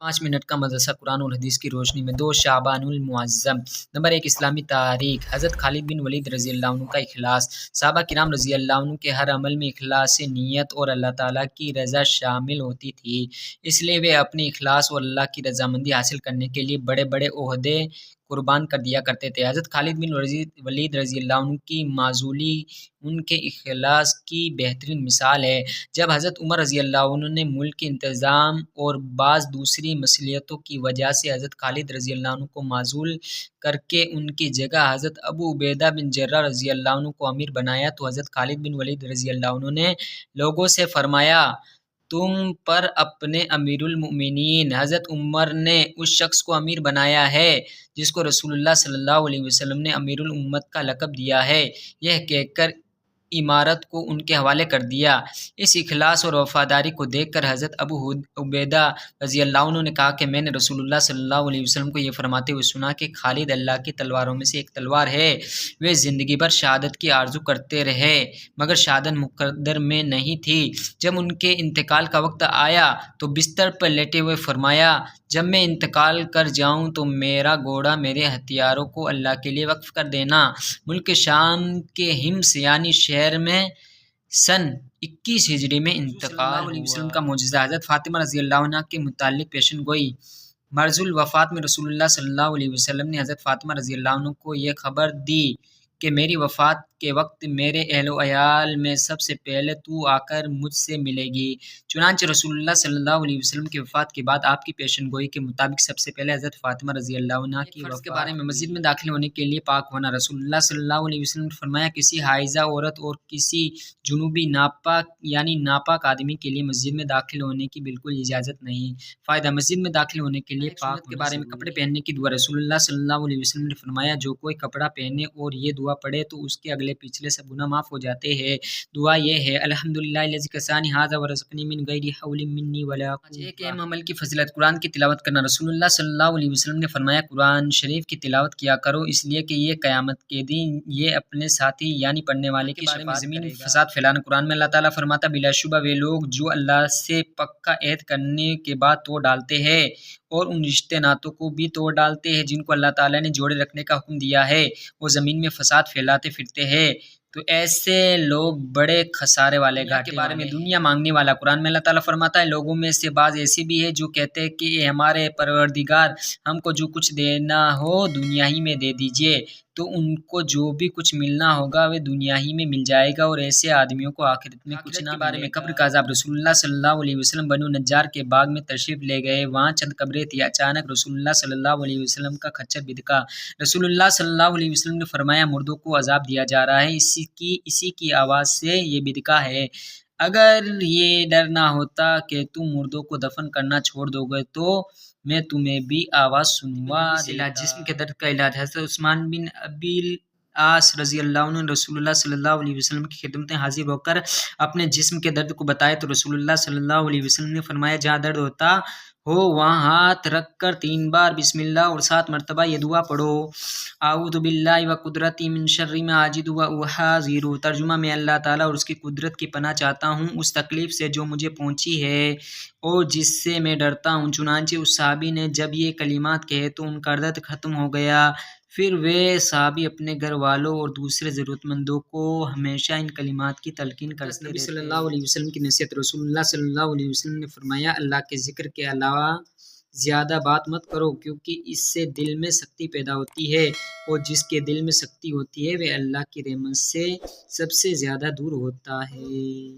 5 minute کا مدرسہ قرآن اور حدیث کی روشنی میں 2 شعبان المعظم۔ نمبر 1 اسلامی تاریخ۔ حضرت خالد بن ولید رضی اللہ عنہ کا اخلاص۔ صحابہ کرام رضی اللہ عنہ کے ہر عمل میں اخلاص نیت اور اللہ تعالیٰ کی رضا شامل ہوتی تھی، اس لیے وہ اپنے اخلاص اور اللہ کی رضامندی حاصل کرنے کے لیے بڑے بڑے عہدے قربان کر دیا کرتے تھے۔ حضرت خالد بن ولید رضی اللہ عنہ کی معزولی ان کے اخلاص کی بہترین مثال ہے۔ جب حضرت عمر رضی اللہ عنہ نے ملک کے انتظام اور بعض دوسری مصلحتوں کی وجہ سے حضرت خالد رضی اللہ عنہ کو معزول کر کے ان کی جگہ حضرت ابو عبیدہ بن جراح رضی اللہ عنہ کو امیر بنایا تو حضرت خالد بن ولید رضی اللہ عنہ نے لوگوں سے فرمایا، تم پر اپنے امیر المؤمنین حضرت عمر نے اس شخص کو امیر بنایا ہے جس کو رسول اللہ صلی اللہ علیہ وسلم نے امیر الامت کا لقب دیا ہے۔ یہ کہہ کر امارت کو ان کے حوالے کر دیا۔ اس اخلاص اور وفاداری کو دیکھ کر حضرت ابو عبیدہ رضی اللہ عنہ نے کہا کہ میں نے رسول اللہ صلی اللہ علیہ وسلم کو یہ فرماتے ہوئے سنا کہ خالد اللہ کی تلواروں میں سے ایک تلوار ہے۔ وہ زندگی بھر شہادت کی آرزو کرتے رہے مگر شہادت مقدر میں نہیں تھی۔ جب ان کے انتقال کا وقت آیا تو بستر پر لیٹے ہوئے فرمایا، جب میں انتقال کر جاؤں تو میرا گھوڑا میرے ہتھیاروں کو اللہ کے لیے وقف کر دینا۔ ملک شام کے حمص یعنی شہر میں سن 21 ہجری میں انتقال صلی اللہ علیہ وسلم کا معجزہ۔ حضرت فاطمہ رضی اللہ عنہ کے متعلق پیشن گوئی۔ مرض الوفات میں رسول اللہ صلی اللہ علیہ وسلم نے حضرت فاطمہ رضی اللہ عنہ کو یہ خبر دی کہ میری وفات کے وقت میرے اہل و عیال میں سب سے پہلے تو آ کر مجھ سے ملے گی۔ چنانچہ رسول اللہ صلی اللہ علیہ وسلم کی وفات کے بعد آپ کی پیشن گوئی کے مطابق سب سے پہلے حضرت فاطمہ رضی اللہ عنہ کی وفات کے بارے میں مسجد میں داخل ہونے کے لیے پاک ہونا۔ رسول اللہ صلی اللہ علیہ وسلم نے فرمایا، کسی حائضہ عورت اور کسی جنوبی ناپاک یعنی ناپاک آدمی کے لیے مسجد میں داخل ہونے کی بالکل اجازت نہیں۔ فائدہ، مسجد میں داخل ہونے کے لیے پاک کے بارے میں کپڑے پہننے کی دعا۔ رسول اللہ صلی اللہ علیہ وسلم نے فرمایا، جو کوئی کپڑا پہنے اور یہ دعا پڑھے تو اس کے اگلے پچھلے سب گناہ معاف ہو جاتے ہیں۔ دعا یہ ہے، الحمدللہ الذی کسانی ھذا ورزقنی من غیر حول منی ولا قوة۔ ایک اہم عمل کی فضیلت، قرآن کی تلاوت کرنا۔ رسول اللہ صلی اللہ علیہ وسلم نے فرمایا، قرآن شریف کی تلاوت کیا کرو، اس لیے کہ یہ قیامت کے دن یہ اپنے ساتھی یعنی پڑھنے والے کے بارے میں زمین میں فساد پھیلانا۔ قرآن میں اللہ تعالیٰ فرماتا، بلا شبہ وہ لوگ جو اللہ سے پکا عہد کرنے کے بعد توڑ ڈالتے ہیں اور ان رشتے ناتوں کو بھی توڑ ڈالتے ہیں جن کو اللہ تعالیٰ نے جوڑے رکھنے کا حکم دیا ہے، وہ زمین میں فساد پھیلاتے پھرتے ہیں، تو ایسے لوگ بڑے خسارے والے گھاٹے کے بارے میں دنیا مانگنے والا۔ قرآن میں اللہ تعالیٰ فرماتا ہے، لوگوں میں سے بعض ایسے بھی ہیں جو کہتے ہیں کہ اے ہمارے پروردگار، ہم کو جو کچھ دینا ہو دنیا ہی میں دے دیجیے، تو ان کو جو بھی کچھ ملنا ہوگا وہ دنیا ہی میں مل جائے گا اور ایسے آدمیوں کو آخرت میں کچھ نہ بارے میں قبر کا عذاب۔ رسول اللہ صلی اللہ علیہ وسلم بنو نجار کے باغ میں تشریف لے گئے، وہاں چند قبریں تھیں، اچانک رسول اللہ صلی اللہ علیہ وسلم کا خچر بدکا۔ رسول اللہ صلی اللہ علیہ وسلم نے فرمایا، مردوں کو عذاب دیا جا رہا ہے، اسی کی آواز سے یہ بدکا ہے۔ اگر یہ ڈر نہ ہوتا کہ تم مردوں کو دفن کرنا چھوڑ دو گے تو میں تمہیں بھی آواز سنوا دیتا۔ جسم کے درد کا علاج۔ حضرت عثمان بن ابی العاص رضی اللہ عنہ نے رسول اللہ صلی اللہ علیہ وسلم کی خدمت حاضر ہو کر اپنے جسم کے درد کو بتایا تو رسول اللہ صلی اللہ علیہ وسلم نے فرمایا، جہاں درد ہوتا ہو وہاں ہاتھ رکھ کر 3 بار بسم اللہ اور 7 مرتبہ یہ دعا پڑھو، اعوذ باللہ و قدرتی من شر ما اجد و احاذر۔ ترجمہ، میں اللہ تعالیٰ اور اس کی قدرت کی پناہ چاہتا ہوں اس تکلیف سے جو مجھے پہنچی ہے اور جس سے میں ڈرتا ہوں۔ چنانچہ اس صحابی نے جب یہ کلمات کہے تو ان کا درد ختم ہو گیا۔ پھر وہ صحابی اپنے گھر والوں اور دوسرے ضرورت مندوں کو ہمیشہ ان کلمات کی تلقین کرتے رہتے۔ نبی صلی اللہ علیہ وسلم کی نصیحت۔ رسول اللہ صلی اللہ علیہ وسلم نے فرمایا، اللہ کے ذکر کے علاوہ زیادہ بات مت کرو کیونکہ اس سے دل میں سختی پیدا ہوتی ہے اور جس کے دل میں سختی ہوتی ہے وہ اللہ کی رحمت سے سب سے زیادہ دور ہوتا ہے۔